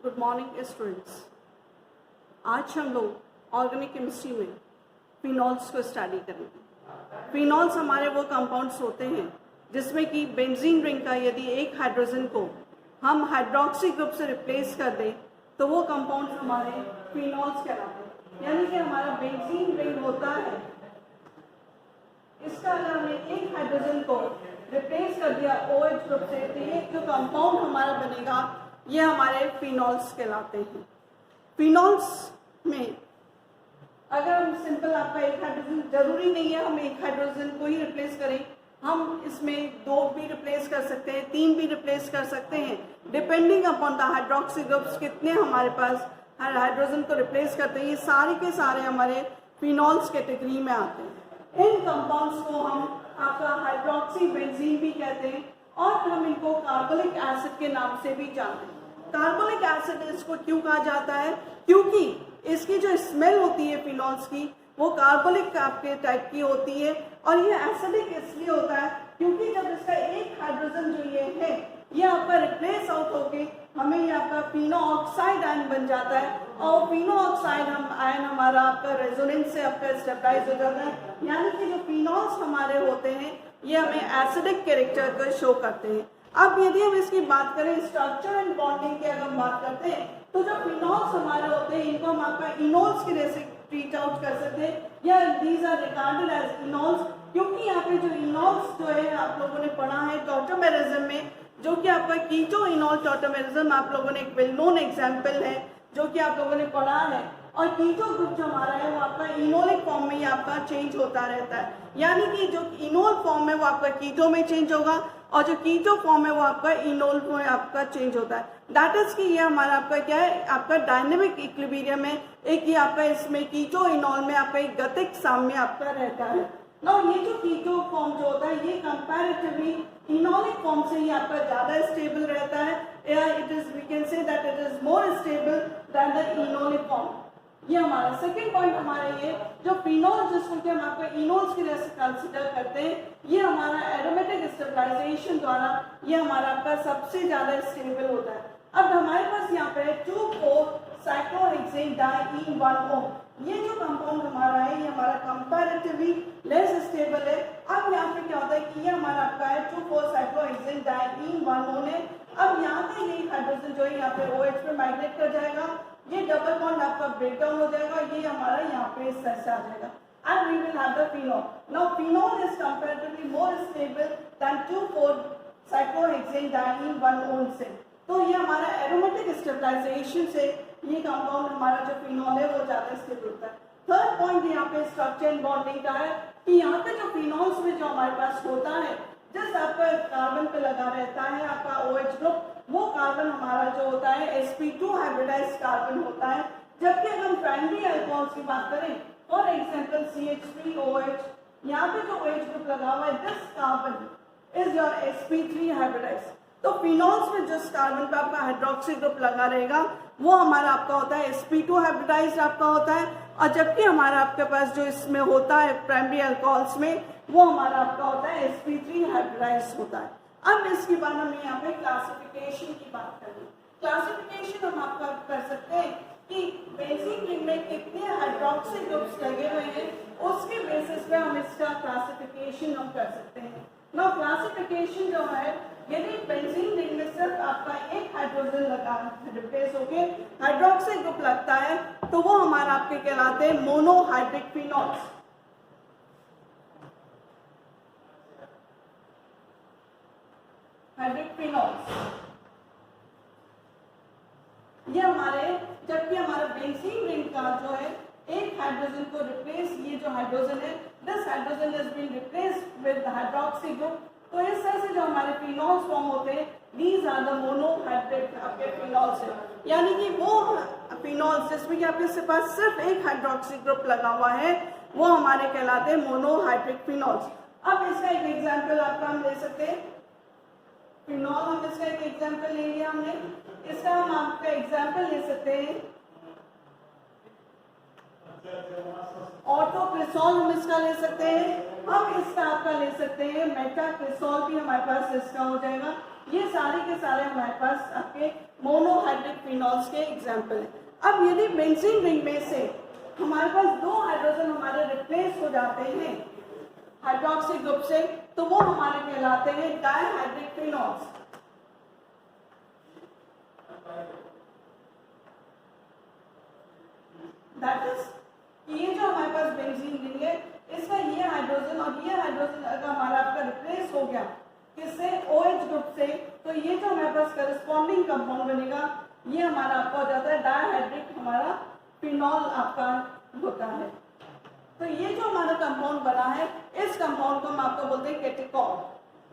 Good morning students. आज हम लोग ऑर्गेनिक केमिस्ट्री में फिनॉल्स को स्टडी करेंगे। फिनॉल्स हमारे वो कंपाउंड्स होते हैं जिसमें कि बेंजीन रिंग का यदि एक हाइड्रोजन को हम हाइड्रोक्सी ग्रुप से रिप्लेस कर दें तो वो कंपाउंड्स हमारे फिनॉल्स कहलाते हैं। यानी कि हमारा बेंजीन रिंग होता है, इसका अगर हमने एक हाइड्रोजन को रिप्लेस कर दिया OH ग्रुप से तो ये जो कंपाउंड हमारा बनेगा ये हमारे फिनॉल्स कहलाते हैं। फिनॉल्स में अगर हम सिंपल आपका एक हाइड्रोजन, जरूरी नहीं है हम एक हाइड्रोजन को ही रिप्लेस करें, हम इसमें 2 भी रिप्लेस कर सकते हैं, 3 भी रिप्लेस कर सकते हैं, depending upon the hydroxy groups कितने हमारे पास हाइड्रोजन को रिप्लेस करते हैं। ये सारे के सारे हमारे फिनॉल्स कैटेगरी में आते हैं। इन कंपाउंड्स को हम आपका हाइड्रोक्सी बेंजीन भी कहते हैं और हम इनको कार्बोनिक एसिड के नाम से भी जानते हैं। कार्बोनिक एसिड इसको क्यों कहा जाता है? क्योंकि इसकी जो स्मेल होती है फिनॉल्स की वो कार्बोनिक आपके टाइप की होती है और ये एसिडिक इसलिए होता है क्योंकि जब इसका एक हाइड्रोजन जो ये है ये आपका रिप्लेस आउट होके हमें ये आपका फिनो ऑक्साइड आयन बन जाता है और फिनो ऑक्साइड आयन हमारा आपका रेजोनेंस से आपका स्टेबलाइज हो जाता है। यानी कि जो फिनॉल्स हमारे होते हैं ये हमें एसिडिक कैरेक्टर को शो करते हैं। अब यदि हम इसकी बात करें स्ट्रक्चर एंड बॉन्डिंग की अगर हम बात करते हैं तो जो फिनॉल्स हमारे होते हैं इनको हम आपका इनोल्स की तरह से ट्रीट आउट कर सकते हैं या दीज आर रिगार्डेड एज इनोल्स, क्योंकि यहाँ पे जो इनोल्स जो है आप लोगों ने पढ़ा है टॉटोमेरिज्म में, जो कि आपका कीटो इनोल टॉटोमेरिज्म आप लोगों ने एक वेल नोन एग्जाम्पल है जो कि आप लोगों ने पढ़ा है। और कीटो ग्रुप जो हमारा है वो आपका इनोलिक फॉर्म में ही आपका चेंज होता रहता है, यानी कि जो इनोल फॉर्म है वो आपका कीटो में चेंज होगा और जो कीटो फॉर्म है वो आपका इनोल में आपका चेंज होता है। दैट इज कि ये हमारा आपका क्या है, आपका डायनेमिक इक्विलिब्रियम है। एक ये आपका इसमें कीटो इनोल में आपका एक गतिक साम्य आपका रहता है। ना ये जो कीटो फॉर्म जो होता है ये कंपैरेटिवली इनोलिक फॉर्म से ही आपका ज्यादा स्टेबल रहता है, या it is we can say that it is more stable than the enolic form. ये हमारा सेकेंड पॉइंट हमारा ये जो फिनॉल जिसको कि हम आपको इनोल्स की तरह से कंसिडर करते हैं ये हमारा एरोमेटिक स्टेबलाइजेशन द्वारा ये हमारा आपका सबसे ज्यादा स्टेबल होता है। अब हमारे पास यहाँ पे 2,4-साइक्लोहेक्सेन डाइईन-1-O ये जो कंपाउंड हमारा है ये हमारा कंपैरेटिवली लेस स्टेबल है। अब यहाँ पे क्या होता है कि ये हमारा आपका है 2,4-साइक्लोहेक्सेन डाइईन-1-O ने अब यहाँ पे ये हाइड्रोजन जो है यहाँ पे OH पे माइग्रेट कर जाएगा, ये डबल बॉन्ड आपका ब्रेक डाउन हो जाएगा, ये हमारा यहाँ पे इस तरह से आ जाएगा and we will have the phenol. Now phenol is comparatively more stable than 2,4-cyclohexane diene-1-O से। तो ये हमारा एरोमेटिक स्टेबलाइजेशन से ये कंपाउंड हमारा जो फिनॉल है वो ज्यादा स्टेबल होता है। थर्ड पॉइंट यहाँ पे स्ट्रक्चर एंड बॉन्डिंग का है कि यहाँ पे जो फिनॉल्स में जो हमारे पास होता है जिस आपका कार्बन पे लगा रहता है आपका OH ग्रुप, वो कार्बन हमारा जो होता है sp2 हाइब्रिडाइज्ड कार्बन होता है। जबकि अगर हम प्राइमरी अल्कोहल्स की बात करें फॉर एग्जांपल CH3OH, यहाँ पे जो OH ग्रुप लगा हुआ है this carbon is your sp3 hybridized. तो फिनॉल्स में जिस कार्बन पे आपका हाइड्रोक्सी ग्रुप लगा रहेगा वो हमारा आपका होता है sp2 हाइब्रिडाइज्ड आपका होता है, और जबकि हमारा आपके पास जो इसमें होता है प्राइमरी अल्कोहल्स में वो हमारा आपका होता है sp3 हाइब्रिडाइज्ड होता है। अब इसके बाद हमें यहाँ पे क्लासिफिकेशन की बात करनी। क्लासिफिकेशन हम आपका कर सकते हैं कि बेंजीन रिंग में कितने हाइड्रोक्सी ग्रुप्स लगे हुए हैं उसके बेसिस पे हम इसका क्लासिफिकेशन हम कर सकते हैं। ना क्लासिफिकेशन जो है यदि बेंजीन रिंग में सिर्फ आपका एक हाइड्रोजन लगा रिप्लेस होके हाइड्रोक्सी ग्रुप लगता है तो वो हमारा आपके कहलाते हैं मोनोहाइड्रिक फिनॉल्स। हाइड्रिक फिनॉल्स ये हमारे, जबकि हमारा बेंजीन रिंग का जो है एक हाइड्रोजन को रिप्लेस, ये जो हाइड्रोजन है this hydrogen has been replaced with hydroxy group, तो इस तरह से जो हमारे फिनॉल्स फॉर्म होते हैं दीज आर द मोनोहाइड्रिक आपके फिनॉल्स है। यानी कि वो फिनॉल्स जिसमें कि आपके पास सिर्फ एक हाइड्रोक्सी ग्रुप लगा हुआ है वो हमारे कहलाते हैं मोनोहाइड्रिक फिनॉल्स। अब इसका एक एग्जाम्पल आपका हम ले सकते हैं फिनॉल, हम इसका एक एग्जाम्पल ले लिया हमने, इसका हम आपका एग्जाम्पल ले सकते हैं ऑटोक्रिसॉल, हम इसका ले सकते हैं, हम इसका आपका ले सकते हैं मेटाक्रिसॉल भी हमारे पास इसका हो जाएगा। ये सारे के सारे हमारे पास आपके मोनोहाइड्रिक फिनॉल्स के एग्जाम्पल हैं। अब यदि बेंजीन रिंग में से हमारे पास 2 हाइड्रोजन हमारे रिप्लेस हो जाते हैं हाइड्रोक्सी ग्रुप से, तो वो हमारे कहलाते हैं डायहाइड्रिक फिनॉल्स। दैट इज ये जो हमारे पास बेंजीन रिंग है, इसका ये हाइड्रोजन और ये हाइड्रोजन अगर हमारा आपका रिप्लेस हो गया किससे, OH ग्रुप से, तो ये जो हमारे पास करस्पॉन्डिंग कंपाउंड बनेगा ये हमारा आपका हो जाता है डायहाइड्रिक हमारा फिनॉल आपका होता है। तो ये जो हमारा कंपाउंड बना है, इस कंपाउंड को हम आपको बोलते हैं केटिकॉल।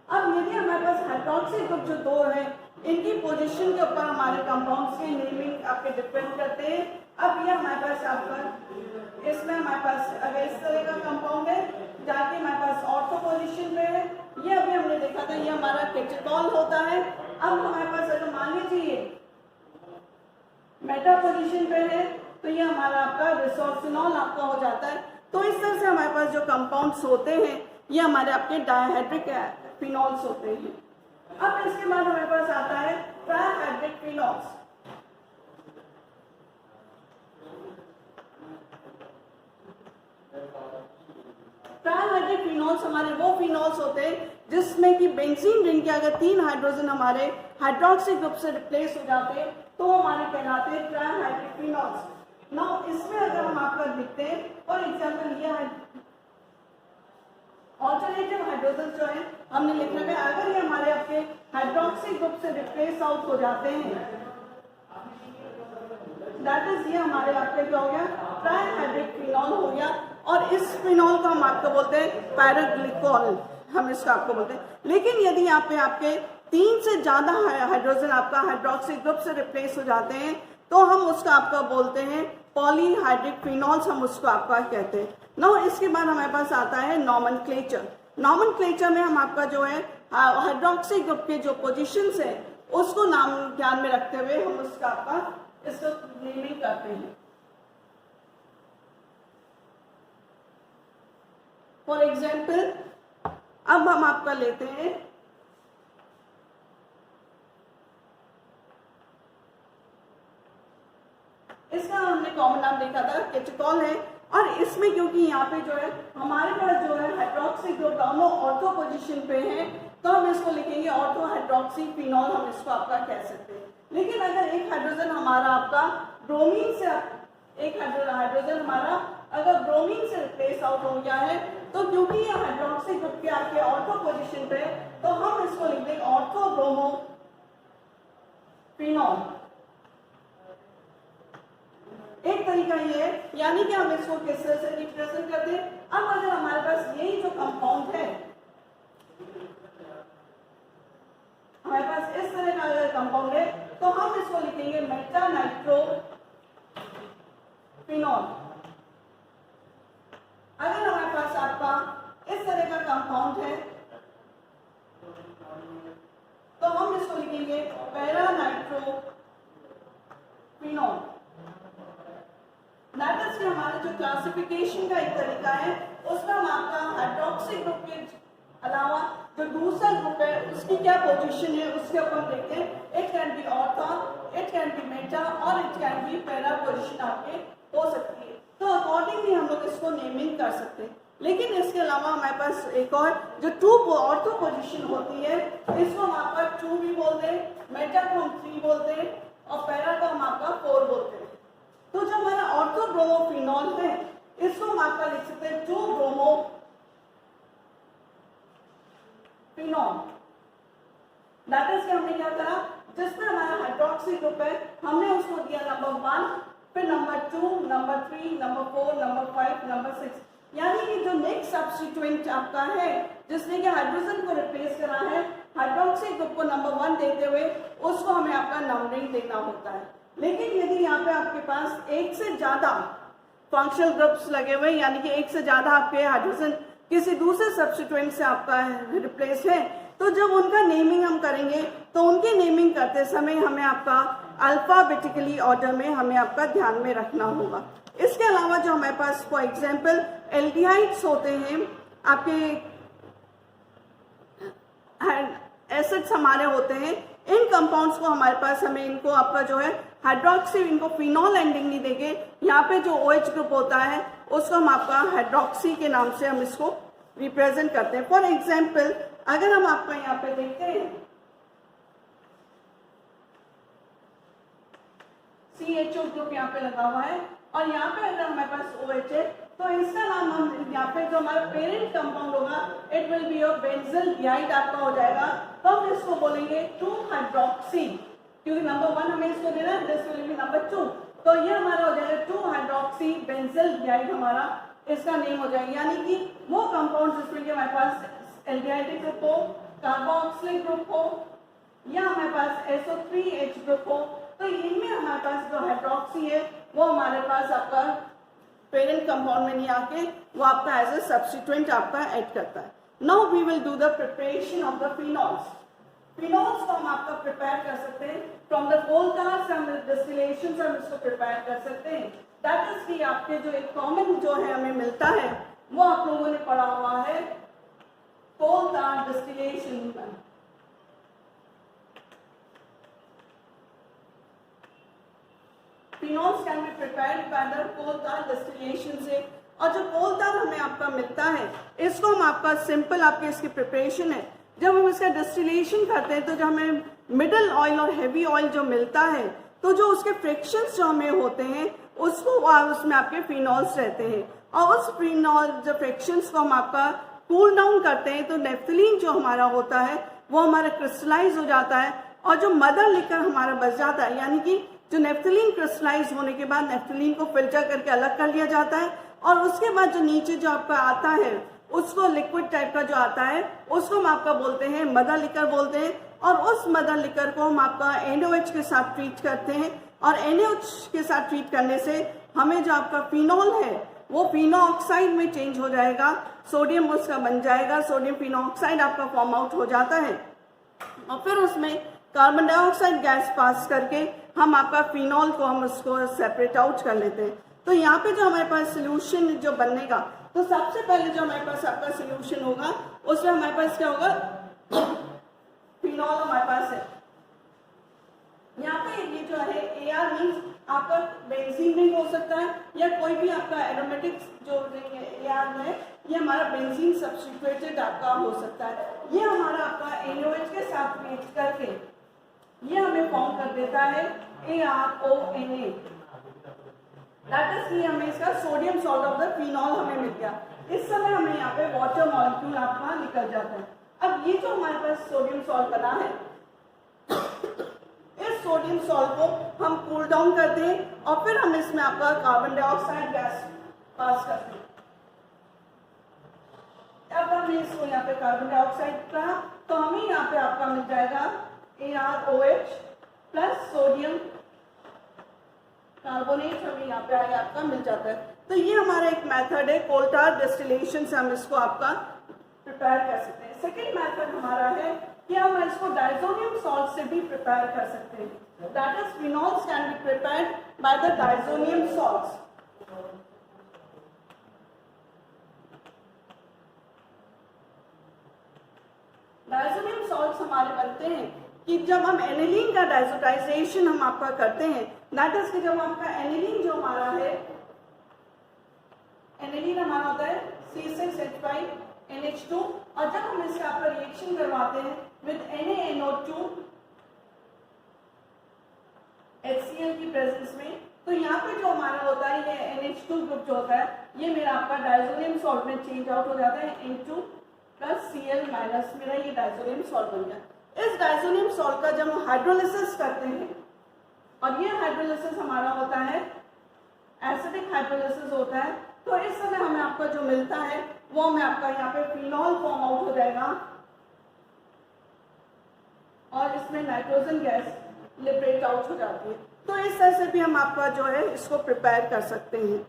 अब यदि हमारे पास हाइड्रोक्सी ग्रुप जो 2 है, इनकी पोजीशन के ऊपर हमारे कंपाउंड्स की नेमिंग आपके डिपेंड करते हैं। अब ये हमारे पास आपका इसमें हमारे पास अगर इस तरह का कंपाउंड है जाके हमारे पास ऑर्थो पोजीशन पे है, ये अभी हमने देखा था ये हमारा केटिकॉल होता है। अब हमारे पास अगर मान लीजिए मेटा पोजीशन पे है तो ये हमारा आपका रिसोर्सिनॉल आपका हो जाता है। तो इस तरह से हमारे पास जो कंपाउंड्स होते हैं ये हमारे आपके डायहाइड्रिक फिनॉल्स होते हैं। अब इसके बाद हमारे पास आता है ट्राइहाइड्रिक फिनॉल्स। ट्राइहाइड्रिक फिनॉल्स हमारे वो फिनॉल्स होते हैं जिसमें कि बेंजीन रिंग के अगर 3 हाइड्रोजन हमारे हाइड्रोक्सी ग्रुप से रिप्लेस हो जाते हैं तो हमारे कहलाते हैं ट्राइहाइड्रिक फिनॉल्स। नाउ इसमें अगर हम आपका देखते हैं फॉर एग्जांपल ये ऑल्टरनेटिव हाइड्रोजन जो है हमने लिखा है, अगर ये हमारे आपके हाइड्रोक्सी ग्रुप से रिप्लेस आउट हो जाते हैं दैट इज ये हमारे आपके क्या हो गया, ट्राइहाइड्रिक फिनॉल हो गया। और इस फिनॉल को हम आपको बोलते हैं पैराग्लिकोल, हम इसको आपको बोलते हैं। लेकिन यदि यहाँ पे आपके 3 से ज्यादा हाइड्रोजन आपका हाइड्रोक्सी ग्रुप से रिप्लेस हो जाते हैं तो हम उसका आपका बोलते हैं पॉलीहाइड्रिक फिनॉल्स, हम उसको आपका कहते हैं। नाउ इसके बाद हमारे पास आता है नॉमेनक्लेचर। नॉमेनक्लेचर में हम आपका जो है हाइड्रोक्सी ग्रुप के जो पोजीशंस है उसको नाम ध्यान में रखते हुए हम उसका आपका इसको नेमिंग करते हैं। फॉर एग्जाम्पल अब हम आपका लेते हैं इसका हमने कॉमन नाम देखा था केटिकॉल है। और इसमें क्योंकि यहाँ पे जो है हमारे पास जो है हाइड्रोक्सी ग्रुप दोनों ऑर्थो पोजीशन पे है तो हम इसको लिखेंगे ऑर्थो हाइड्रोक्सी फिनॉल, हम इसको आपका कह सकते हैं। लेकिन अगर एक हाइड्रोजन हमारा आपका ब्रोमीन से एक हाइड्रोजन हमारा अगर ब्रोमीन से रिप्लेस आउट हो गया है तो क्योंकि ये हाइड्रोक्सी ग्रुप के आपके ऑर्थो पोजीशन पे तो हम इसको लिख देंगे ऑर्थो ब्रोमो फिनॉल। एक तरीका ये है, यानी कि हम इसको किस तरह से रिप्रेजेंट करते हैं। अब अगर हमारे पास यही जो कंपाउंड है हमारे पास इस तरह का अगर कंपाउंड है तो हम इसको लिखेंगे मेटा नाइट्रो फिनॉल। अगर हमारे पास आपका इस तरह का कंपाउंड है तो हम इसको लिखेंगे para nitro phenol. That is हमारे जो क्लासिफिकेशन का एक तरीका है उसका हम आपका हाइड्रोक्सी ग्रुप के अलावा जो दूसरा ग्रुप है उसकी क्या पोजीशन है उसके ऊपर देखते हैं। It can be ortho, it can be meta और it can be para position आपके हो सकती है। तो अकॉर्डिंगली हम लोग इसको नेमिंग कर सकते हैं। लेकिन इसके अलावा हमारे पास एक और जो 2 ऑर्थो पोजीशन होती है इसको हम आपका 2 भी बोलते हैं, मेटा को हम 3 बोलते हैं और पैरा को हम आपका 4 बोलते हैं। तो जो हमारा ऑर्थो ब्रोमो फिनॉल है इसको हम आपका लिख सकते हैं 2 ब्रोमो फिनॉल। दैट इज हमने क्या करा, जिसमें हमारा हाइड्रोक्सी ग्रुप है हमने उसको दिया नंबर 1, फिर number 2, number 3, number 4, number 5, number 6। यानी कि जो नेक्स्ट सब्स्टिट्यूएंट आपका है जिसने कि हाइड्रोजन को रिप्लेस करा है हाइड्रोक्सी ग्रुप को नंबर 1 देते हुए उसको हमें आपका नंबरिंग देना होता है। लेकिन यदि यहाँ पे आपके पास एक से ज्यादा फंक्शनल ग्रुप्स लगे हुए यानी कि एक से ज्यादा आपके हाइड्रोजन किसी दूसरे सब्स्टिट्यूएंट से आपका रिप्लेस है तो जब उनका नेमिंग हम करेंगे तो उनकी नेमिंग करते समय हमें आपका अल्फाबेटिकली ऑर्डर में हमें आपका ध्यान में रखना होगा। इसके अलावा जो हमारे पास फॉर एग्जाम्पल एल्डिहाइड्स होते हैं आपके एसिड्स हमारे होते हैं, इन कंपाउंड्स को हमारे पास हमें इनको आपका जो है हाइड्रोक्सी, इनको फिनॉल एंडिंग नहीं देंगे। यहाँ पे जो OH ग्रुप होता है उसको हम आपका हाइड्रोक्सी के नाम से हम इसको रिप्रेजेंट करते हैं। फॉर एग्जाम्पल अगर हम आपका यहाँ पे देखते हैं CHO ग्रुप यहाँ पे लगा हुआ है और यहाँ पे अगर हमारे पास OH है तो इसका नाम हम यहाँ पे जो हमारा पेरेंट कंपाउंड होगा इट विल बी योर बेंजील्डिहाइड आपका हो जाएगा। तो हम इसको बोलेंगे 2 हाइड्रोक्सी, क्योंकि नंबर 1 हमें इसको देना है, दिस विल बी नंबर 2। तो ये हमारा हो जाएगा 2 हाइड्रोक्सी बेंजील्डिहाइड हमारा इसका नेम हो जाएगा। यानी कि वो कंपाउंड जिसमें कि हमारे पास एल्डिहाइड ग्रुप हो, कार्बोक्सिलिक ग्रुप हो या हमारे पास SO3H ग्रुप हो, तो इनमें हमारे पास जो हाइड्रोक्सी है वो हमारे पास आपका पेरेंट कंपाउंड में नहीं आके वो आपका एज ए सब्स्टिट्यूएंट आपका ऐड करता है। Now we will do the preparation of the phenols. Phenols को हम आपका प्रिपेयर कर सकते हैं फ्रॉम द कोल tar से, हम डिस्टिलेशन से हम इसको प्रिपेयर कर सकते हैं। दैट इज कि आपके जो एक कॉमन जो है हमें मिलता है वो आप लोगों ने पढ़ा हुआ है coal tar distillation. Phenols can be prepared by the coal tar distillation से। और जो कोल tar हमें आपका मिलता है इसको हम आपका सिंपल आपके इसकी प्रिपरेशन है, जब हम इसका डिस्टिलेशन करते हैं तो जो हमें मिडिल ऑयल और हैवी ऑयल जो मिलता है तो जो उसके फ्रिक्शंस जो हमें होते हैं उसको उसमें आपके फिनॉल्स रहते हैं और उस फिनॉल जो फ्रिक्शंस को हम आपका कूल डाउन करते हैं तो नेफ्थलीन जो हमारा होता है वो हमारा क्रिस्टलाइज हो जाता है और जो मदर लिकर हमारा बच जाता है, यानी कि जो नेफ्थलीन क्रिस्टलाइज होने के बाद नेफ्थलीन को फिल्टर करके अलग कर लिया जाता है और उसके बाद जो नीचे जो आपका आता है उसको लिक्विड टाइप का जो आता है उसको हम आपका बोलते हैं मदर लिकर बोलते हैं। और उस मदर लिकर को हम आपका NaOH के साथ ट्रीट करते हैं और NaOH के साथ ट्रीट करने से हमें जो आपका फिनॉल है वो फिनोऑक्साइड में चेंज हो जाएगा, सोडियम उसका बन जाएगा, सोडियम फिनोऑक्साइड आपका फॉर्म आउट हो जाता है और फिर उसमें कार्बन डाइऑक्साइड गैस पास करके हम आपका फिनॉल को हम उसको सेपरेट आउट कर लेते हैं। तो यहाँ पे जो हमारे पास सोल्यूशन जो बनेगा तो सबसे पहले जो हमारे पास आपका सोल्यूशन होगा उसमें हमारे पास क्या होगा, फिनॉल हमारे पास है। यहाँ पे ये जो है AR मीन्स आपका बेंजीन रिंग हो सकता है या कोई भी आपका एरोमेटिक जो रिंग है AR में ये हमारा बेंजीन सब्स्टिट्यूटेड आपका हो सकता है। ये हमारा आपका NaOH के साथ मिक्स करके ये हमें फॉर्म कर देता है ArONA। दैट इज कि हमें इसका sodium salt of the phenol हमें मिल गया। इस समय हमें यहाँ पे वाटर मॉलिक्यूल आपका निकल जाता है। अब ये जो हमारे पास सोडियम सॉल्ट बना है इस सोडियम सॉल्ट को हम कूल डाउन करते हैं और फिर हम इसमें आपका कार्बन डाइऑक्साइड गैस पास करते हैं। अब हमने इसको यहाँ पे कार्बन डाइऑक्साइड कहा तो हमें यहाँ पे आपका मिल जाएगा ArOH प्लस सोडियम कार्बोनेट हमें यहाँ पे आगे आपका मिल जाता है। तो ये हमारा एक मेथड है कोल tar डिस्टिलेशन से हम इसको आपका प्रिपेयर कर सकते हैं। सेकेंड मेथड हमारा है कि हम इसको डाइजोनियम सॉल्ट से भी प्रिपेयर कर सकते हैं। That is phenols can be prepared by the diazonium salts. Diazonium salts हमारे बनते हैं कि जब हम एनिलीन का डाइजोटाइजेशन हम आपका करते हैं, दैट इज कि जब आपका एनिलीन जो हमारा है, एनिलीन हमारा होता है C6H5NH2 और जब हम इसका आपका रिएक्शन करवाते हैं विद NaNO2 HCl की प्रेजेंस में, तो यहाँ पे जो हमारा होता है ये NH2 ग्रुप जो होता है ये मेरा आपका डाइजोनियम सॉल्ट में चेंज आउट हो जाता है N2 प्लस Cl माइनस, मेरा ये डाइजोनियम सॉल्ट बन गया। इस डाइजोनियम सॉल्ट का जब हम हाइड्रोलिसिस करते हैं और ये हाइड्रोलिसिस हमारा होता है एसिडिक हाइड्रोलिसिस होता है, तो इस समय हमें आपका जो मिलता है वो हमें आपका यहाँ पे फिनॉल फॉर्म आउट हो जाएगा और इसमें नाइट्रोजन गैस लिबरेट आउट हो जाती है। तो इस तरह से भी हम आपका जो है इसको प्रिपेयर कर सकते हैं।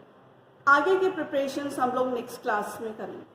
आगे की प्रिपरेशन हम लोग नेक्स्ट क्लास में करेंगे।